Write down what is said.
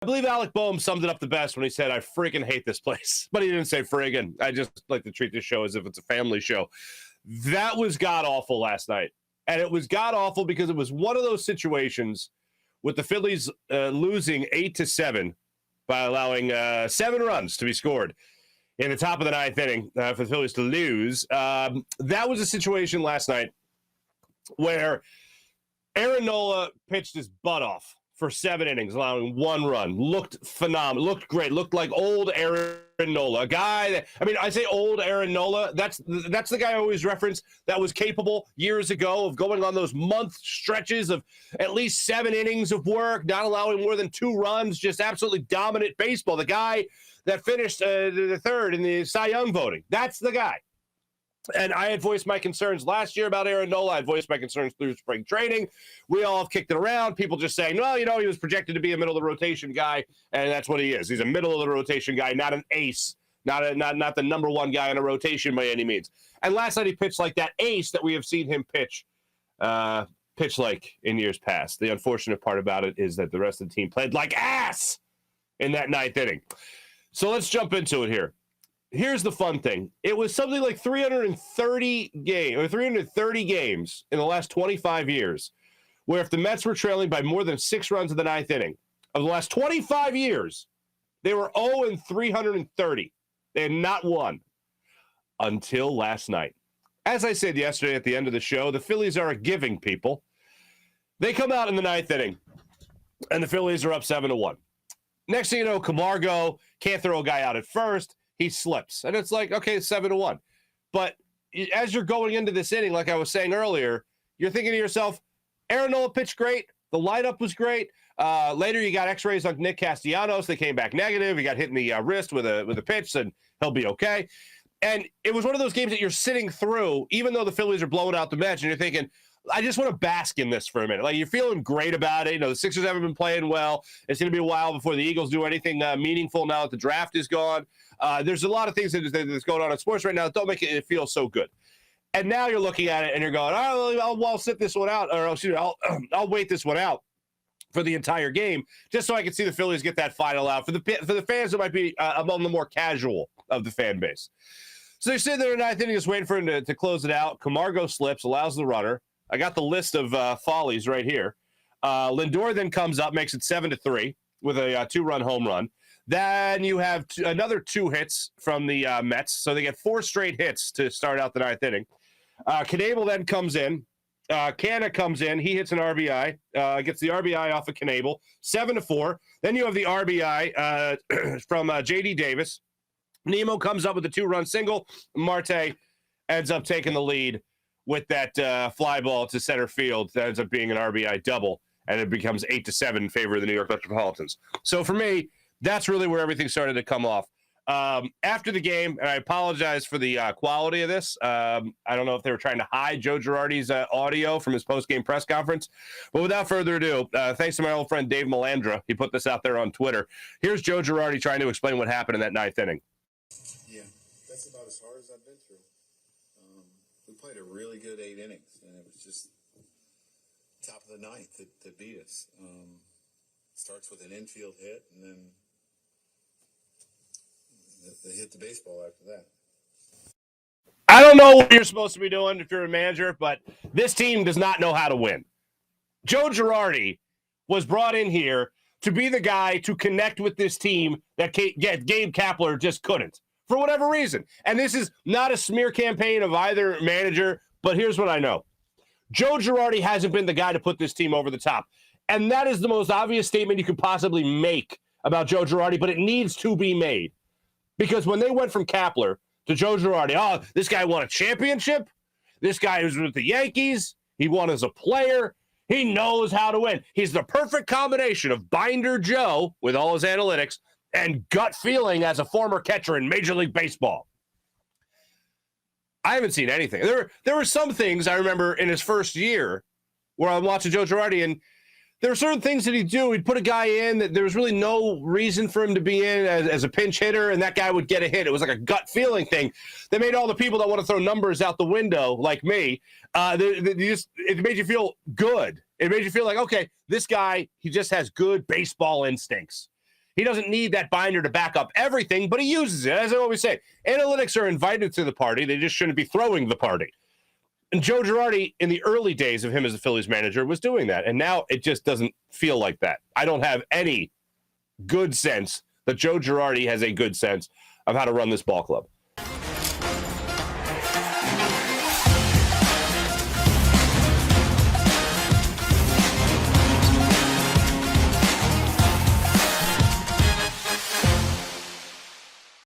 believe Alec Boehm summed it up the best when he said, "I freaking hate this place." But he didn't say friggin'. I just like to treat this show as if it's a family show. That was god-awful last night. And it was god-awful because it was one of those situations with the Phillies losing 8-7 by allowing 7 runs to be scored in the top of the ninth inning for the Phillies to lose. That was a situation last night where Aaron Nola pitched his butt off for 7 innings, allowing 1 run. Looked phenomenal. Looked great. Looked like old Aaron Nola. A guy that, I mean, I say old Aaron Nola. That's the guy I always reference that was capable years ago of going on those month stretches of at least 7 innings of work, not allowing more than 2 runs, just absolutely dominant baseball. The guy that finished the third in the Cy Young voting. That's the guy. And I had voiced my concerns last year about Aaron Nola. I had voiced my concerns through spring training. We all have kicked it around. People just saying, well, you know, he was projected to be a middle-of-the-rotation guy, and that's what he is. He's a middle-of-the-rotation guy, not an ace, not the number one guy in a rotation by any means. And last night he pitched like that ace that we have seen him pitch like in years past. The unfortunate part about it is that the rest of the team played like ass in that ninth inning. So let's jump into it here. Here's the fun thing. It was something like 330 games in the last 25 years where if the Mets were trailing by more than 6 runs in the ninth inning, of the last 25 years, they were 0-330. They had not won until last night. As I said yesterday at the end of the show, the Phillies are a giving people. They come out in the ninth inning, and the Phillies are up 7-1. Next thing you know, Camargo can't throw a guy out at first. He slips. And it's like, okay, 7-1. But as you're going into this inning, like I was saying earlier, you're thinking to yourself, Aaron Nola pitched great. The lineup was great. Later, you got x-rays on Nick Castellanos. They came back negative. He got hit in the wrist with a pitch, and he'll be okay. And it was one of those games that you're sitting through, even though the Phillies are blowing out the Mets, and you're thinking, I just want to bask in this for a minute. Like, you're feeling great about it. You know, the Sixers haven't been playing well. It's going to be a while before the Eagles do anything meaningful now that the draft is gone. There's a lot of things that's going on in sports right now that don't make it feel so good. And now you're looking at it and you're going, I'll sit this one out, or I'll wait this one out for the entire game just so I can see the Phillies get that final out. For the fans that might be among the more casual of the fan base. So they're sitting there in the ninth inning just waiting for him to close it out. Camargo slips, allows the runner. I got the list of follies right here. Lindor then comes up, makes it 7-3 with a 2-run home run. Then you have another 2 hits from the Mets. So they get 4 straight hits to start out the ninth inning. Knebel then comes in. Canna comes in. He hits an RBI. Gets the RBI off of Knebel. 7-4. Then you have the RBI from J.D. Davis. Nemo comes up with a 2-run single. Marte ends up taking the lead with that fly ball to center field. That ends up being an RBI double, and it becomes 8-7 in favor of the New York Metropolitans. So for me, that's really where everything started to come off. After the game, and I apologize for the quality of this. I don't know if they were trying to hide Joe Girardi's audio from his post-game press conference. But without further ado, thanks to my old friend Dave Melandra. He put this out there on Twitter. Here's Joe Girardi trying to explain what happened in that ninth inning. Yeah, that's about as hard as I've been through. We played a really good 8 innings, and it was just top of the ninth that beat us. Starts with an infield hit, and then they hit the baseball after that. I don't know what you're supposed to be doing if you're a manager, but this team does not know how to win. Joe Girardi was brought in here to be the guy to connect with this team that Gabe Kapler just couldn't, for whatever reason. And this is not a smear campaign of either manager, but here's what I know. Joe Girardi hasn't been the guy to put this team over the top. And that is the most obvious statement you could possibly make about Joe Girardi, but it needs to be made. Because when they went from Kapler to Joe Girardi, oh, this guy won a championship. This guy was with the Yankees. He won as a player. He knows how to win. He's the perfect combination of Binder Joe, with all his analytics, and gut feeling as a former catcher in Major League Baseball. I haven't seen anything. There were some things I remember in his first year where I'm watching Joe Girardi, and there were certain things that he'd do. He'd put a guy in that there was really no reason for him to be in as a pinch hitter, and that guy would get a hit. It was like a gut feeling thing that made all the people that want to throw numbers out the window, like me, it made you feel good. It made you feel like, okay, this guy, he just has good baseball instincts. He doesn't need that binder to back up everything, but he uses it. As I always say, analytics are invited to the party. They just shouldn't be throwing the party. And Joe Girardi, in the early days of him as the Phillies manager, was doing that. And now it just doesn't feel like that. I don't have any good sense that Joe Girardi has a good sense of how to run this ball club.